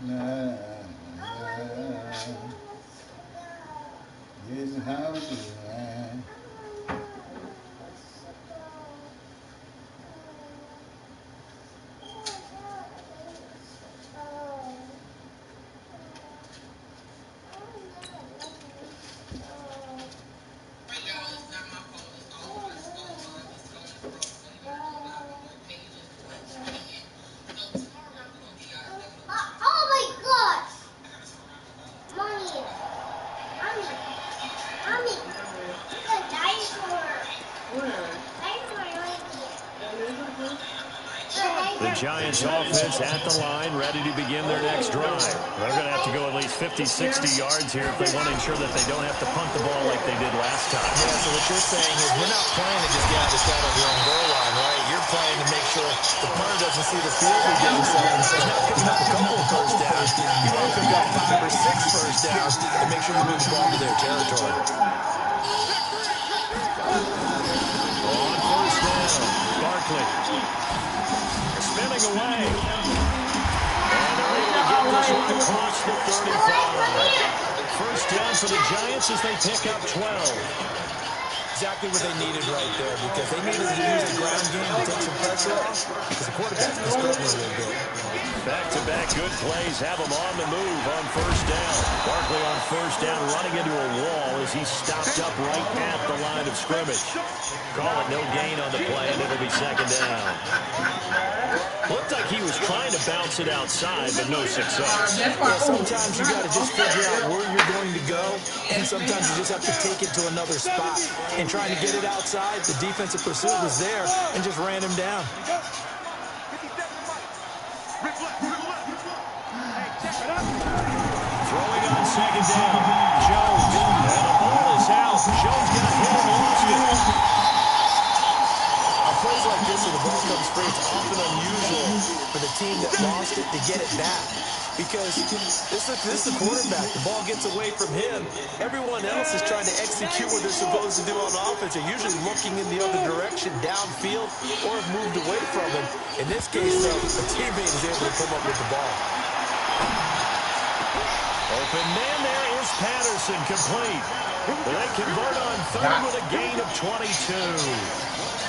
La, la, this is how we do it. The Giants offense at the line, ready to begin their next drive. They're going to have to go at least 50, 60 yards here if they want to ensure that they don't have to punt the ball like they did last time. Yeah, so what you're saying is we're not playing to just get out of sight of your own goal line, right? You're playing to make sure the punter doesn't see the field we get inside. He's not picking up a couple of first downs. You want to pick up 5 or 6 first downs and make sure you move the ball to their territory. On first down, Barkley. Spinning away. And they're able to get this one across the 35. First down for the Giants as they pick up 12. Exactly what they needed right there, because they needed to use the ground game to take some pressure off, because the quarterback's been struggling a little bit. Back-to-back good plays have him on the move on first down. Barkley on first down running into a wall as he's stopped up right at the line of scrimmage. Call it no gain on the play, and it'll be second down. Looked like he was trying to bounce it outside, but no success. Yeah, sometimes you got to just figure out where you're going to go, and sometimes you just have to take it to another spot. And trying to get it outside, the defensive pursuit was there and just ran him down. Throwing on second down, Jones. And the ball is out. Jones got hit and lost it. Plays like this where the ball comes free, it's often unusual for the team that lost it to get it back. Because this is the quarterback. The ball gets away from him. Everyone else is trying to execute what they're supposed to do on offense. They're usually looking in the other direction, downfield, or have moved away from him. In this case, though, a teammate is able to come up with the ball. Open man there is Patterson, complete. They convert on third with a gain of 22.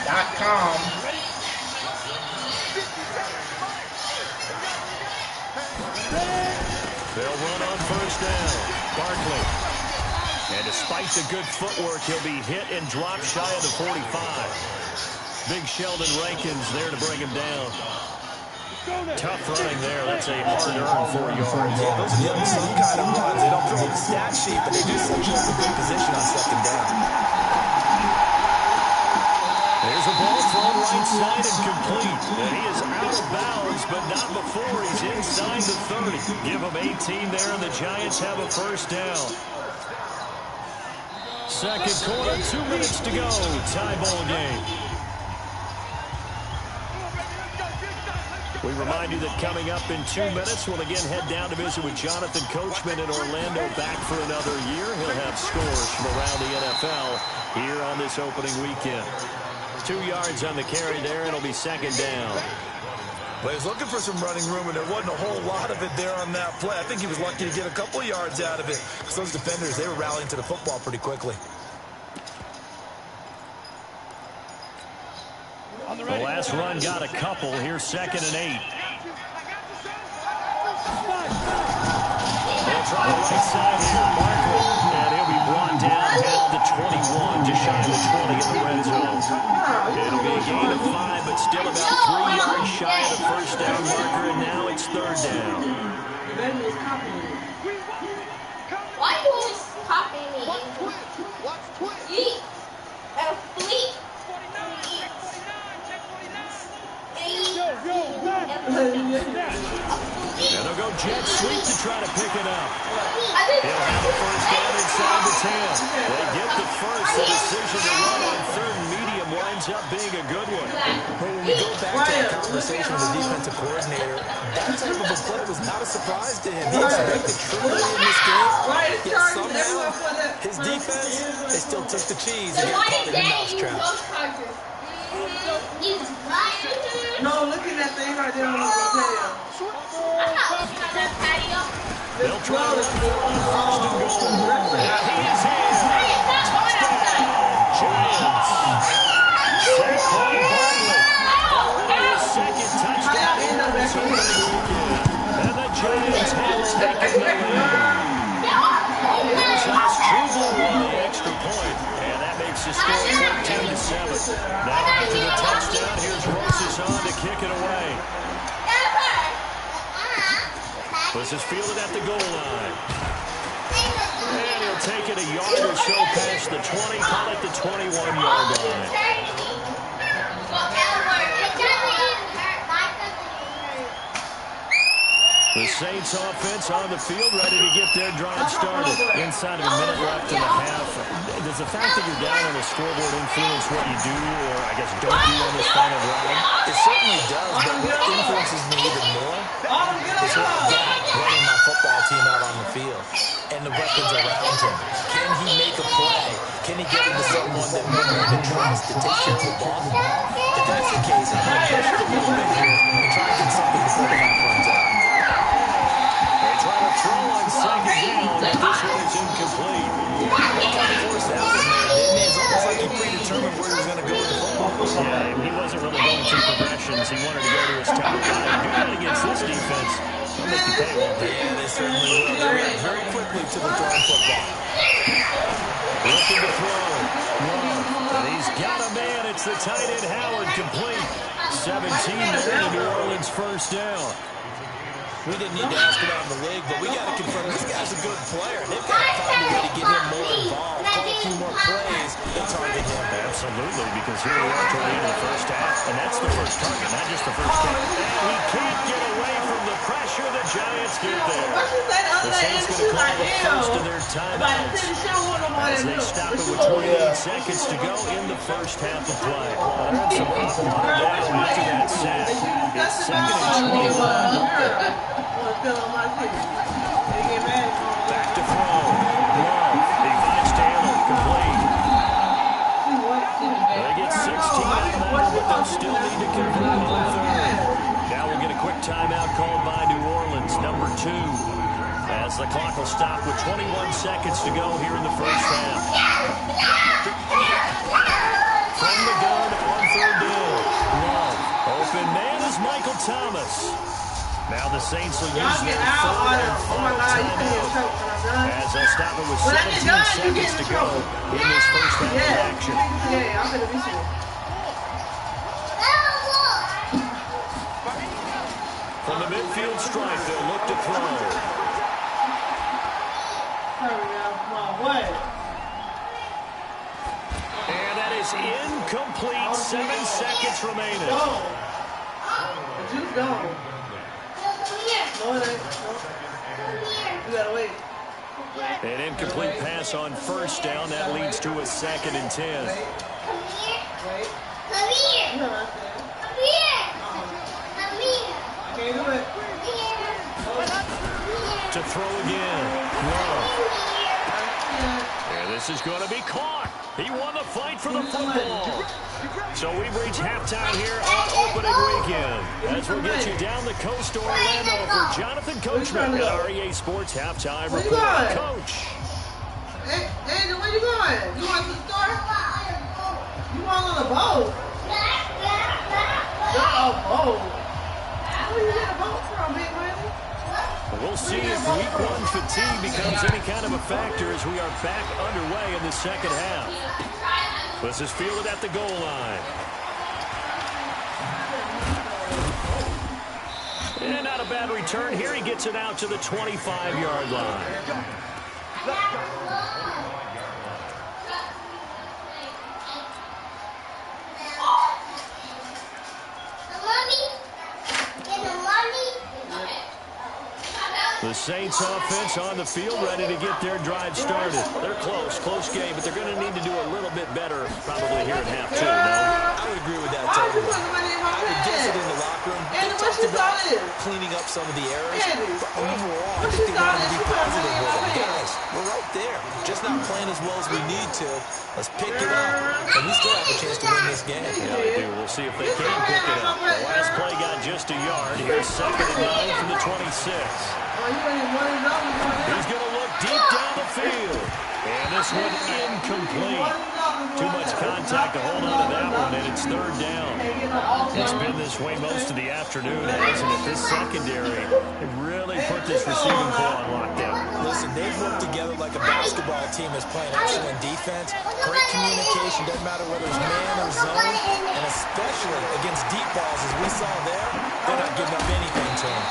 .com. They'll run on first down. Barkley. And despite the good footwork, he'll be hit and dropped shy of the 45. Big Sheldon Rankins there to bring him down. Tough running there. That's a hard-earned 4 yards. Yeah, those are the unsung kind of runs. They don't throw the stat sheet, but they do set you up in good position on second down. There's a ball thrown right side and complete. And he is out of bounds, but not before he's inside the 30. Give him 18 there, and the Giants have a first down. Second quarter, 2 minutes to go. Tie ball game. We remind you that coming up in 2 minutes, we'll again head down to visit with Jonathan Coachman in Orlando, back for another year. He'll have scores from around the NFL here on this opening weekend. 2 yards on the carry there. It'll be second down. Well, he was looking for some running room, and there wasn't a whole lot of it there on that play. I think he was lucky to get a couple yards out of it, because those defenders, they were rallying to the football pretty quickly. The last run got a couple. Here's second and 8. They'll try the right side here. Barkley. And he'll be brought down the 21, just shy of the 20 in the red zone. It'll be a gain of 5, but still about 3 yards shy of the first down marker, and now it's third down. Why are you always copying me? Eat. A fleet. And they'll go jet sweep to try to pick it up. He'll have a first down inside the 10. They get the first. The decision to run on third and medium winds up being a good one. When we go back to that conversation with the defensive coordinator, that type of a play was not a surprise to him. He expected tripling in this game, yet somehow his defense, they still took the cheese and got caught in the mousetrap. No, look at that thing right there on the tail. I thought it was kind of patty They'll try to run for on first and goal. He is in. Touchdown, Giants. Saquon Barkley. Already his second touchdown here this opening weekend. And the Giants have taken the lead. Here's Hunt's true blue on the extra point. And that makes the score 14-7. Now after the touchdown, here's Rosas on to kick it away. This is fielded at the goal line. And he'll take it a yard or so past the 20, call it the 21-yard line. The Saints offense on the field, ready to get their drive started. Inside of a minute left in the half. Does the fact that you're down on the scoreboard influence what you do, or I guess don't do on this final drive? It certainly does, but what influences me even more is what I've got running my football team out on the field and the weapons around him. Can he make a play? Can he get into someone that we're going to trust to take care of the ball? If that's the case, I'm going to push it a little bit here and try to get something before the half runs out. Trying to throw on second down, but this one is incomplete. They kind of forced that one there, didn't they? It's almost like he predetermined where he was going to go with the football. Yeah, he wasn't really going through progressions. He wanted to go to his top guy. Do that against this defense. They'll make you pay, won't they? Yeah, they certainly will. They react very quickly to the throwing football. Looking to throw. And he's got a man. It's the tight end Howard, complete. 17 there to New Orleans first down. We didn't need to ask around the league, but we got to confirm this guy's a good player. They've got to find a way to get him more involved, call a few more plays, and target him. Absolutely, because here we are toward the end of the first half, and that's the first target, not just the first catch. And he can't get away from the pressure. The Giants get there. The Saints going to call the first of their timeouts as they stop it with 28 seconds to go in the first half of play. And some up water down after that sack. It's second and 21. Back to throw. Love. He finds Taylor. Complete. They get 16 out of that, but they'll still need to convert on third. Now we'll get a quick timeout called by New Orleans, number 2. As the clock will stop with 21 seconds to go here in the first half. From the gun on third down. Love. Open man is Michael Thomas. Now the Saints will use their third and final timeout as they'll stop it with 17 seconds to go in this first half of action. From the midfield stripe, they'll look to throw. And that is incomplete. 7 seconds remaining. Just go. No, it ain't. You gotta wait. An incomplete pass on first down. That leads to a 2nd and 10. Wait. Come here. You know what I'm saying? Come here. Come here. Can't do it. To throw again. Love. And this is going to be caught. He won the fight for the football. So we've reached halftime here on opening weekend. As we'll get you down the coast to Orlando for Jonathan Coachman at REA Sports Halftime Report. Coach. Hey, Angel, where you going? You want to the store? You want on a boat? You're a boat. Where you get a boat from, big lady? We'll see if week 1 fatigue becomes any kind of a factor as we are back underway in the second half. This is fielded at the goal line. And not a bad return here. He gets it out to the 25-yard line. The Saints offense on the field ready to get their drive started. They're close game, but they're going to need to do a little bit better probably here at half 2, no? I would agree with that totally. I would guess it in the locker room. They talked about cleaning up some of the errors, but overall, I think they wanted to be positive with them. Guys, we're right there. Just not playing as well as we need to. Let's pick it up, and we still have a chance to win this game. Yeah, they do. We'll see if they can pick it up. The last play got just a yard. Here's 2nd and 9 from the 26. He's going to look deep down the field. And this one incomplete. Too much contact to hold on to that one, and it's 3rd down. It's been this way most of the afternoon, hasn't it? This secondary, it really put this receiving core on lockdown. Listen, they've worked together like a basketball team that's playing excellent defense. Great communication, doesn't matter whether it's man or zone, and especially against deep balls, as we saw there, they're not giving up anything to them.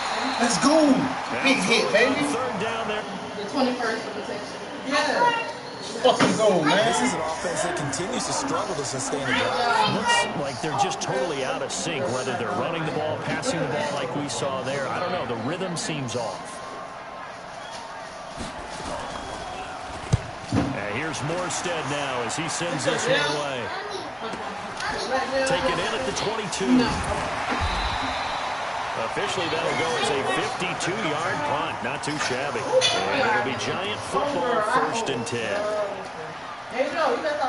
Let's go. Big hit, baby. 3rd down there. The 21st for the section. Yeah. Fucking go, man. This is an offense that continues to struggle to sustain a drive. Looks like they're just totally out of sync, whether they're running the ball, passing the ball like we saw there. I don't know. The rhythm seems off. And here's Morstead now as he sends this one away. Taken in at the 22. Officially, that'll go as a 52-yard punt. Not too shabby. And it'll be Giant football 1st and 10. Hey, no, you got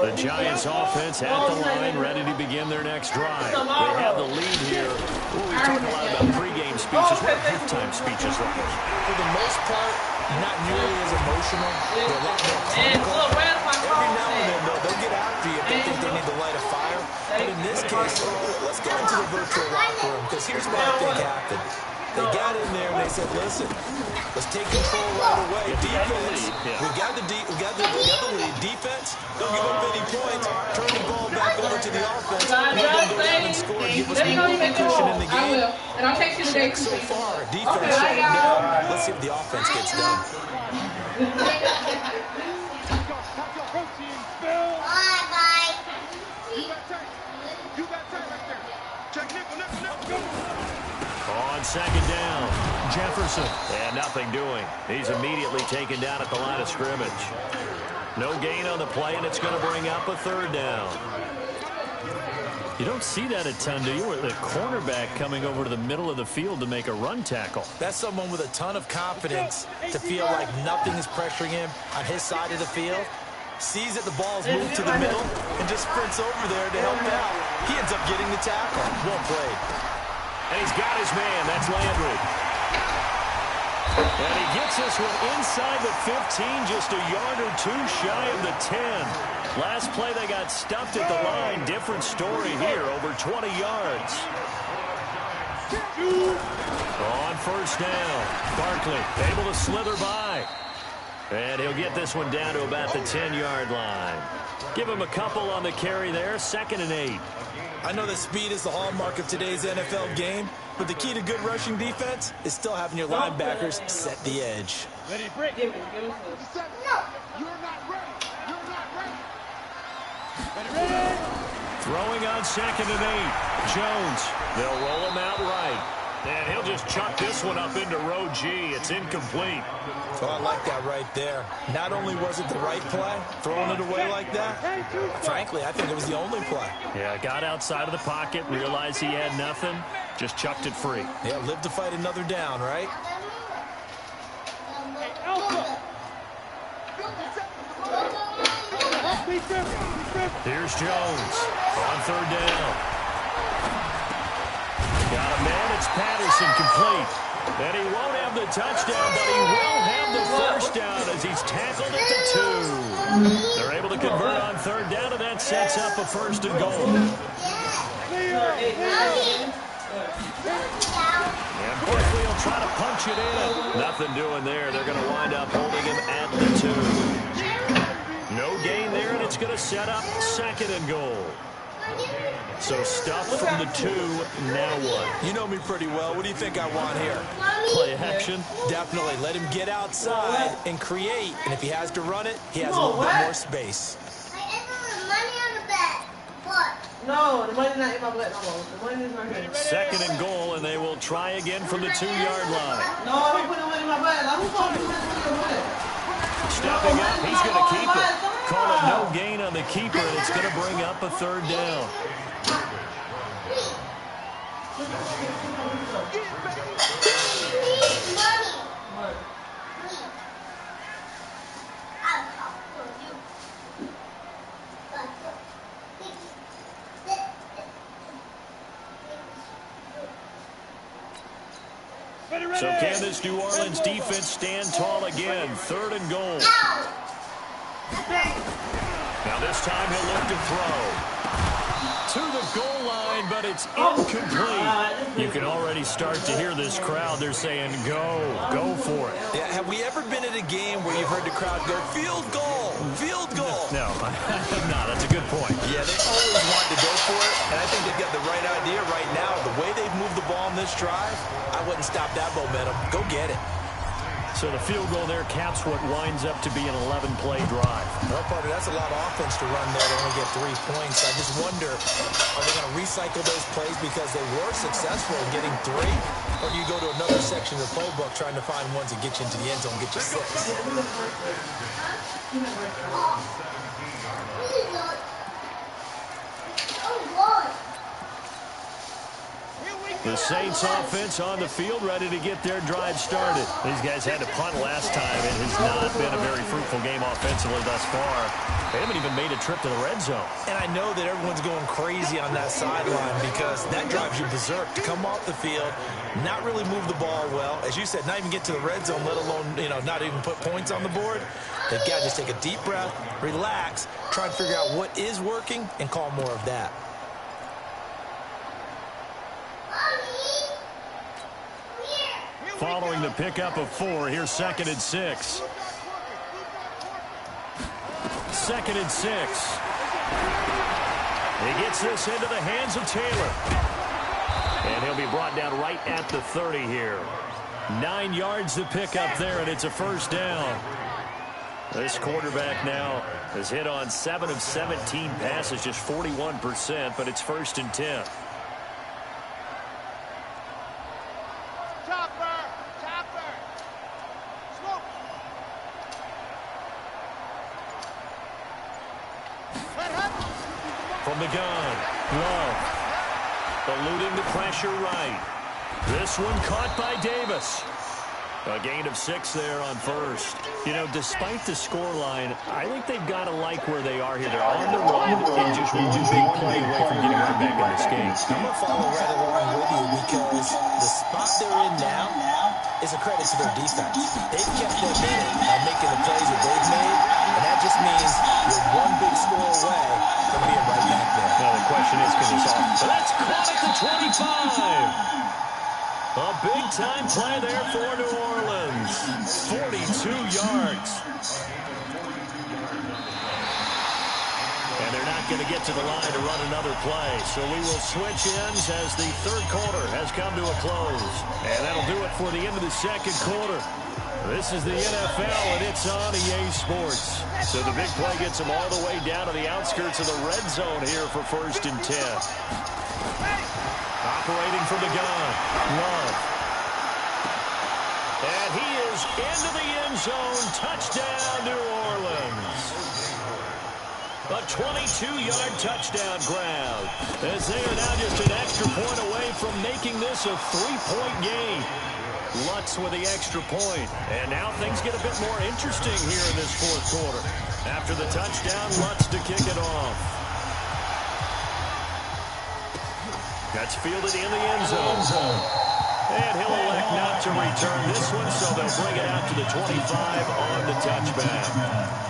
The Giants offense at the line, ready to begin their next drive. They have the lead here. Ooh, we talk a lot about pregame speeches. What are halftime speeches like? For the most part, not nearly as emotional. They're a lot more clinical. Every now and then, though, they'll get after you if they think they need to light a fire. But in this case, let's go into the virtual locker room, because here's what I think happened. They got in there and they said, listen, let's take control right away. Defense, we got the lead. Defense, don't give up any points. Turn the ball back over to the offense. Let them go down and score. Give us more cushion in the game. And I'll text you today. So far, defense shut them down. Let's see if the offense gets done. On 2nd down, Jefferson. And nothing doing. He's immediately taken down at the line of scrimmage. No gain on the play, and it's going to bring up a 3rd down. You don't see that a ton, do you? With a cornerback coming over to the middle of the field to make a run tackle. That's someone with a ton of confidence to feel like nothing is pressuring him on his side of the field. Sees that the ball's moved to the middle and just sprints over there to help out. He ends up getting the tackle. Well played. And he's got his man. That's Landry. And he gets this one inside the 15, just a yard or two shy of the 10. Last play, they got stuffed at the line. Different story here, over 20 yards. On 1st down, Barkley able to slither by. And he'll get this one down to about the 10-yard line. Give him a couple on the carry there, 2nd and 8. I know that speed is the hallmark of today's NFL game, but the key to good rushing defense is still having your linebackers set the edge. Ready, Britt? Give me No. You're not ready. You're not ready. Throwing on 2nd and 8. Jones. They'll roll him out right. And he'll just chuck this one up into row G. It's incomplete. So I like that right there. Not only was it the right play, throwing it away like that, frankly, I think it was the only play. Yeah, got outside of the pocket, realized he had nothing, just chucked it free. Yeah, live to fight another down, right? Here's Jones on 3rd down. Got a man, it's Patterson, complete. And he won't have the touchdown, but he will have the 1st down as he's tackled at the 2. They're able to convert on 3rd down, and that sets up a 1st and goal. And Barkley will try to punch it in. Nothing doing there. They're going to wind up holding him at the 2. No gain there, and it's going to set up 2nd and goal. So stuffed from the 2, now what? You know me pretty well. What do you think I want here? Play action? Definitely. Let him get outside and create. And if he has to run it, he has a little bit more space. I entered the money on the bed. What? No, the money's not in my blood no more. The money's not here. 2nd and goal, and they will try again from the 2-yard line. No, I don't put the money in my blood. Who's going to put the money in your blood? Stepping up, he's going to keep it. Call it no gain on the keeper, and it's going to bring up a 3rd down. So can this New Orleans defense stand tall again? 3rd and goal. Now this time he'll look to throw. To the goal line, but it's incomplete. You can already start to hear this crowd. They're saying, go for it. Yeah, have we ever been at a game where you've heard the crowd go, field goal, field goal? No, no, that's a good point. Yeah, they always want to go for it, and I think they've got the right idea right now. The way they've moved the ball in this drive, I wouldn't stop that momentum. Go get it. So the field goal there caps what winds up to be an 11-play drive. Well, partner, that's a lot of offense to run there to only get 3 points. I just wonder, are they going to recycle those plays because they were successful in getting 3? Or do you go to another section of the playbook trying to find ones that get you into the end zone, get you 6? The Saints offense on the field ready to get their drive started. These guys had to punt last time. It has not been a very fruitful game offensively thus far. They haven't even made a trip to the red zone. And I know that everyone's going crazy on that sideline because that drives you berserk. To come off the field, not really move the ball well. As you said, not even get to the red zone, let alone, not even put points on the board. They've got to just take a deep breath, relax, try and figure out what is working, and call more of that. Following the pickup of 4, here's 2nd and 6. 2nd and 6. He gets this into the hands of Taylor. And he'll be brought down right at the 30 here. 9 yards to pick up there, and it's a 1st down. This quarterback now has hit on 7 of 17 passes, just 41%, but it's 1st and 10. From the gun, Love. Eluding the pressure right. This one caught by Davis. A gain of 6 there on 1st. Despite the scoreline, I think they've got to like where they are here. They're on the run and just one big play away from getting right back in this game. I'm going to follow right along with you because the spot they're in now is a credit to their defense. They've kept them in it by making the plays that they've made, and that just means you're one big score away from being right back there. Now the question is, can this off? So that's caught at the 25. A big-time play there for New Orleans. 42 yards. And they're not going to get to the line to run another play. So we will switch ends as the 3rd quarter has come to a close. And that'll do it for the end of the 2nd quarter. This is the NFL, and it's on EA Sports. So the big play gets them all the way down to the outskirts of the red zone here for 1st and 10. Operating from the gun, Love. And he is into the end zone. Touchdown, New Orleans. A 22-yard touchdown grab. As they are now just an extra point away from making this a 3-point game. Lutz with the extra point. And now things get a bit more interesting here in this 4th quarter. After the touchdown, Lutz to kick it off. That's fielded in the end zone. And he'll elect not to return this one, so they'll bring it out to the 25 on the touchback.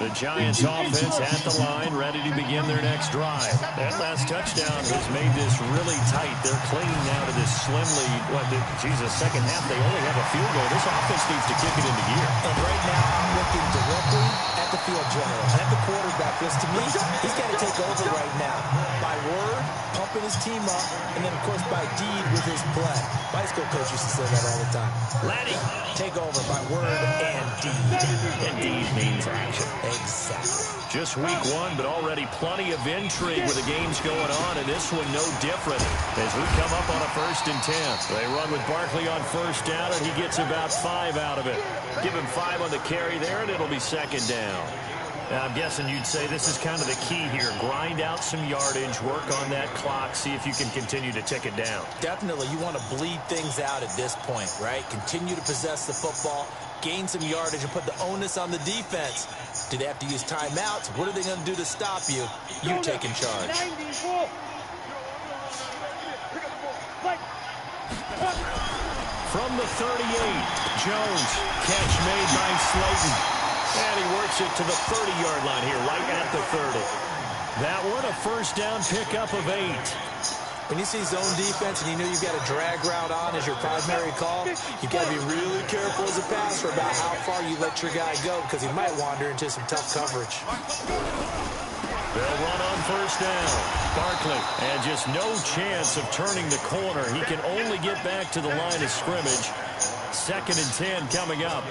The Giants offense at the line, ready to begin their next drive. That last touchdown has made this really tight. They're clinging now to this slim lead. Second half, they only have a field goal. This offense needs to kick it into gear. And right now, I'm looking directly at the field general, at the quarterback. Because to me, he's got to take over right now. By word, pumping his team up, and then, of course, by deed with his play. My school coach used to say that all the time. Laddie, take over by word and deed. And deed means action. Exactly. Just week 1, but already plenty of intrigue with the games going on, and this one no different as we come up on a 1st and 10. They run with Barkley on 1st down, and he gets about 5 out of it. Give him 5 on the carry there, and it'll be 2nd down. I'm guessing you'd say this is kind of the key here. Grind out some yardage, work on that clock, see if you can continue to tick it down. Definitely. You want to bleed things out at this point, right? Continue to possess the football, gain some yardage, and put the onus on the defense. Do they have to use timeouts? What are they going to do to stop you? You take in charge. From the 38, Jones, catch made by Slayton. And he works it to the 30-yard line here, right at the 30. That one, a first down pickup of 8. When you see zone defense and you know you've got a drag route on as your primary call, you've got to be really careful as a passer about how far you let your guy go because he might wander into some tough coverage. They'll run on first down. Barkley, and just no chance of turning the corner. He can only get back to the line of scrimmage. 2nd and 10 coming up.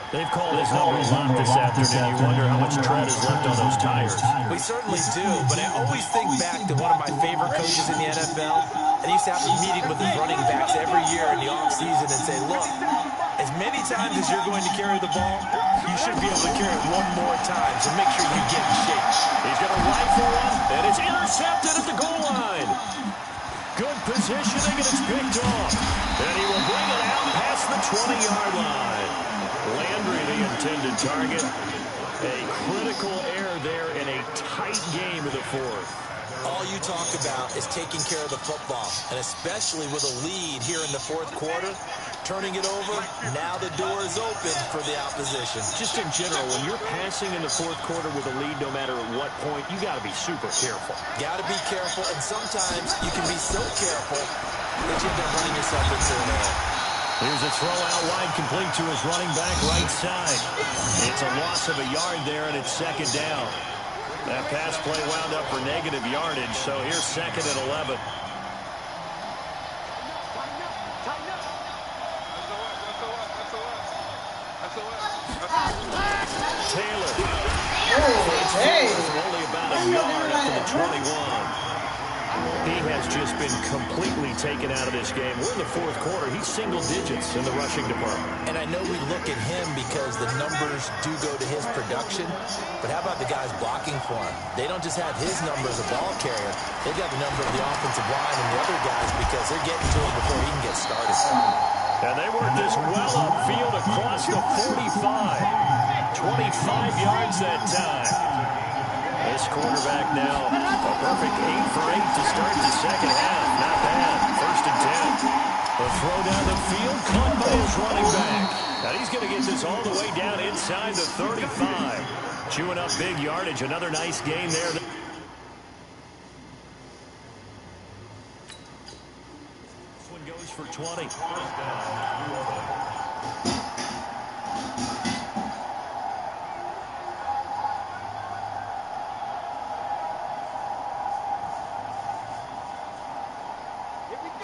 They've called his number a lot this afternoon. You wonder how much tread is left on those tires. We certainly do, but I always think back to one of my favorite coaches in the NFL. And he used to have a meeting with his running backs every year in the offseason and say, look, as many times as you're going to carry the ball, you should be able to carry it one more time, so make sure you get in shape. He's going to rifle one, and it's intercepted at the goal line. Good positioning, and it's picked off. And he will bring it out past the 20-yard line. Landry, the intended target. A critical error there in a tight game of the 4th. All you talk about is taking care of the football, and especially with a lead here in the 4th quarter, turning it over, now the door is open for the opposition. Just in general, when you're passing in the 4th quarter with a lead, no matter at what point, you got to be super careful. Got to be careful, and sometimes you can be so careful that you end up running yourself into an error. Here's a throw out wide, complete to his running back right side. It's a loss of a yard there, and it's 2nd down. That pass play wound up for negative yardage, so here's 2nd and 11. Taylor. Only about a yard up to the 21. He has just been completely taken out of this game. We're in the 4th quarter. He's single digits in the rushing department. And I know we look at him because the numbers do go to his production, but how about the guys blocking for him? They don't just have his number as a ball carrier. They got the number of the offensive line and the other guys because they're getting to him before he can get started. And they work this well upfield across the 45. 25 yards that time. This quarterback now, a perfect 8 for 8 to start the 2nd half. Not bad. 1st and 10. A throw down the field, caught by his running back. Now he's going to get this all the way down inside the 35. Chewing up big yardage. Another nice gain there. This one goes for 20.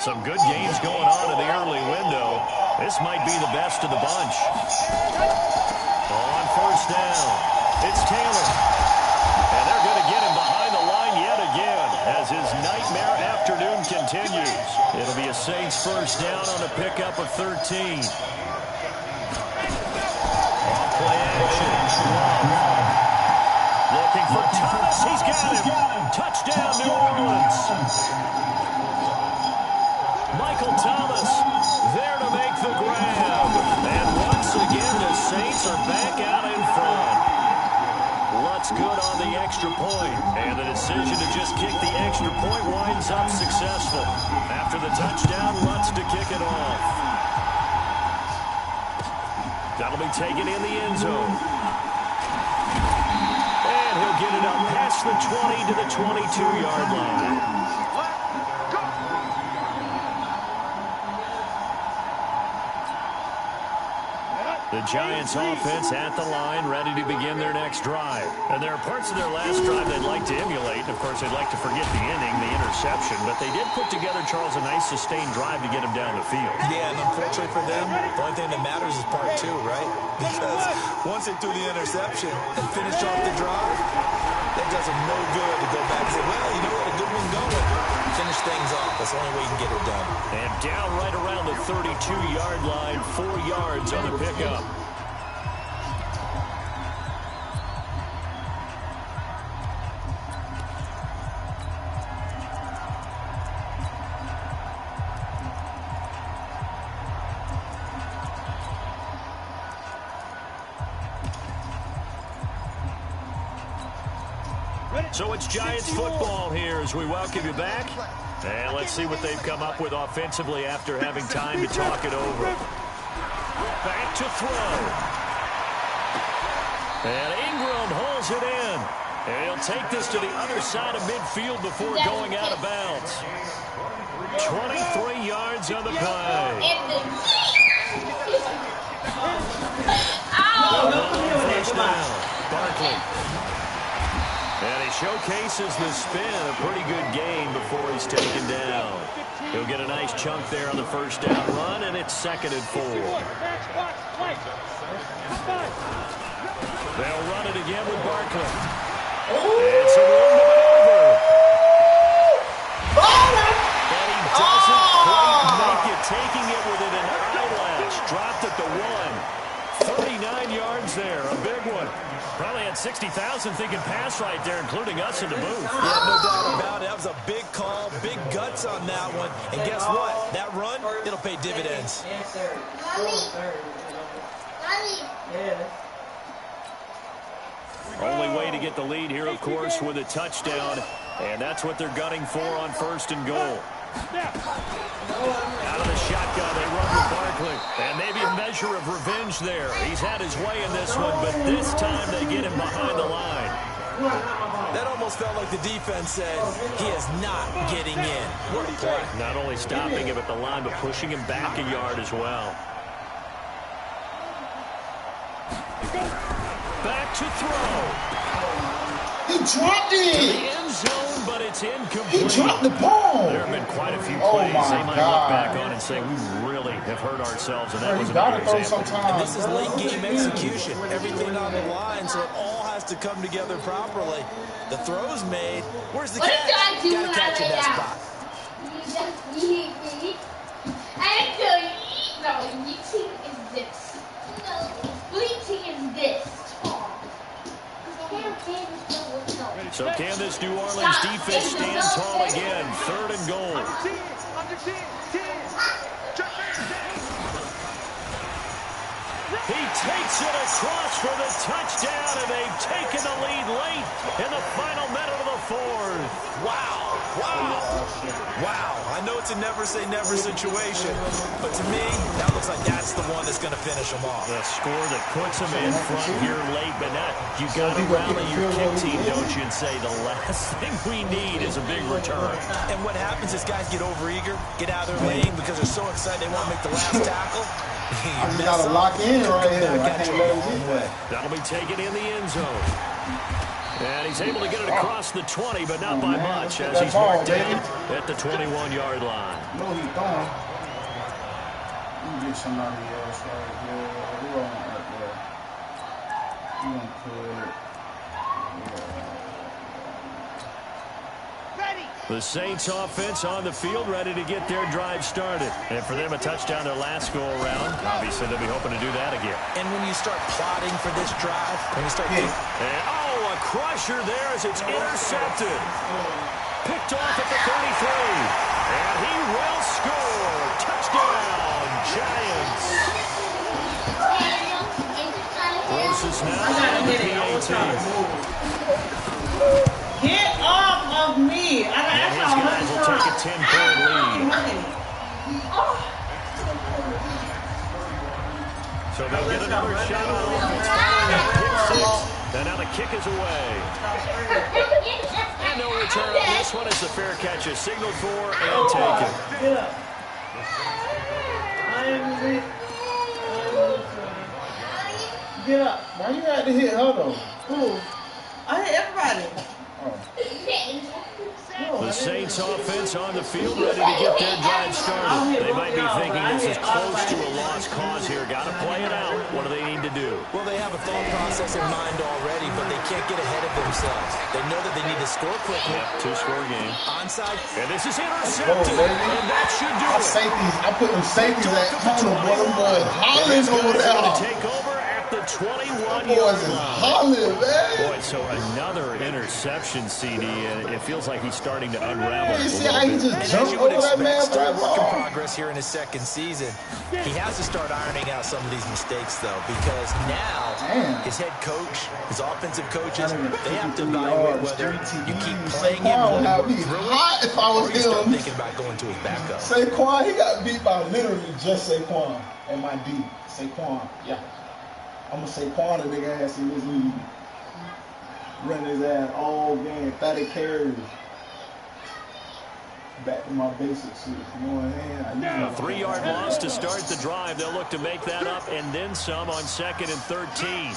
Some good games going on in the early window. This might be the best of the bunch. On first down, it's Taylor. And they're going to get him behind the line yet again as his nightmare afternoon continues. It'll be a Saints first down on a pickup of 13. On play action. Looking for Thomas. He's got him. Touchdown, New Orleans. Michael Thomas there to make the grab. And once again, the Saints are back out in front. Lutz good on the extra point. And the decision to just kick the extra point winds up successful. After the touchdown, Lutz to kick it off. That'll be taken in the end zone. And he'll get it up past the 20 to the 22-yard line. The Giants offense at the line, ready to begin their next drive. And there are parts of their last drive they'd like to emulate. Of course, they'd like to forget the inning, the interception. But they did put together, Charles, a nice sustained drive to get them down the field. Yeah, and unfortunately for them, the only thing that matters is part 2, right? Because once they threw the interception and finished off the drive, that does them no good to go back and say, well, you know what, a good one going. Finish things off. That's the only way you can get it done. And down right around the 32-yard line, 4 yards on the pickup. So it's Giants football here as we welcome you back. And let's see what they've come up with offensively after having time to talk it over. Back to throw. And Ingram holds it in. And he'll take this to the other side of midfield before going out of bounds. 23 yards on the play. First down. Barkley. And he showcases the spin, a pretty good gain before he's taken down. He'll get a nice chunk there on the first down run, and it's 2nd and 4. They'll run it again with Barkley. It's a room to maneuver. And he doesn't quite make it, taking it with an eyelash. Dropped at the 1. 39 yards there, a big one. Probably had 60,000 thinking pass right there, including us in the booth. Yeah, no doubt about it. That was a big call, big guts on that one. And guess what? That run, it'll pay dividends. Only way to get the lead here, of course, with a touchdown. And that's what they're gunning for on 1st and goal. Out of the shotgun, they run with Barkley. And maybe a measure of revenge there. He's had his way in this one, but this time they get him behind the line. That almost felt like the defense said, he is not getting in. What a play. Not only stopping him at the line, but pushing him back a yard as well. Back to throw. He dropped it. To the end zone, but it's incomplete. He dropped the ball. There have been quite a few plays they might look back on and say, we really have hurt ourselves, and that was another example. And this is late game execution. Everything on the line, so it all has to come together properly. The throw's made. Where's the catch? Got to catch in that spot. So can this New Orleans defense stand tall again? 3rd and goal. He takes it across for the touchdown, and they've taken the lead late in the final minute of the 4th. Wow. I know it's a never-say-never situation, but to me, that looks like that's the one that's going to finish them off. The score that puts them in front here late, but not. You got to rally your kick team, don't you, and say the last thing we need is a big return. And what happens is guys get overeager, get out of their lane because they're so excited they want to make the last tackle. I just got to lock in right here. I can't let him get that. That'll be taken in the end zone. And he's able to get it across the 20, but not by much, as he's marked down at the 21-yard line. No, he's gone. You can get somebody else right here. Who on right there? You want to put... The Saints offense on the field, ready to get their drive started. And for them, a touchdown their last go-around. Obviously, they'll be hoping to do that again. And when you start plotting for this drive, when you start... And, a crusher there as it's intercepted. Picked off at the 33. And he will score. Touchdown, Giants. Closest now on the PAT. Get off of me. And his guys will take a 10-point lead. So they'll get another shot on offense. Pick 6. And now the kick is away. And no return on this one as the fair catch is signaled for and taken. Get up. Get up. Why you had to hit her, though? Who? I hit everybody. The Saints offense on the field ready to get their drive started. They might be thinking this is close to a lost cause here. Got to play it out. What do they need to do? Well, they have a thought process in mind already, but they can't get ahead of themselves. They know that they need to score quickly. Yep, 2-score game. Onside. And this is intercepted. And that should do it. I put them safeties at home, boy. Them boys hollering over there. Take over at the 21-yard line. Hollering, man. Boy, so another interception, CD, and it feels like he's starting to unravel. You see how he just And as jumped you would over that man expect, for still a that work in ball? progress here in his second season. He has to start ironing out some of these mistakes, though, because now his head coach, his offensive coaches, they have to evaluate whether you keep playing him Saquon would be hot if I was or you start him. thinking about going to his backup. Saquon, he got beat by literally just Saquon and my D. Saquon, yeah. I'm going to Saquon a big ass in this league. Running his ass all game, 30 carries. Back to my basics. You know what I'm saying? A 3-yard loss to start the drive. They'll look to make that up and then some on 2nd and 13.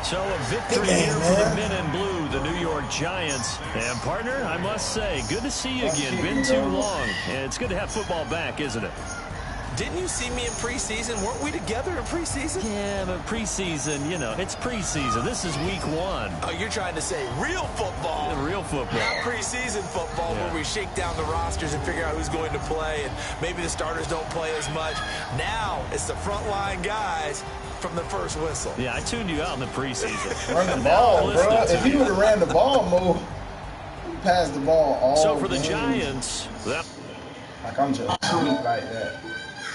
So a victory here for the men in blue, the New York Giants. And partner, I must say, good to see you again. Been too long. And it's good to have football back, isn't it? Didn't you see me in preseason? Weren't we together in preseason? Yeah, but preseason, you know, it's preseason. This is week 1. Oh, you're trying to say real football. Real football. Not preseason football where we shake down the rosters and figure out who's going to play, and maybe the starters don't play as much. Now it's the frontline guys from the first whistle. Yeah, I tuned you out in the preseason. Run the ball, bro. If he would have ran the ball more, he passed the ball all So for the game. Giants, Like I'm just cheap like that.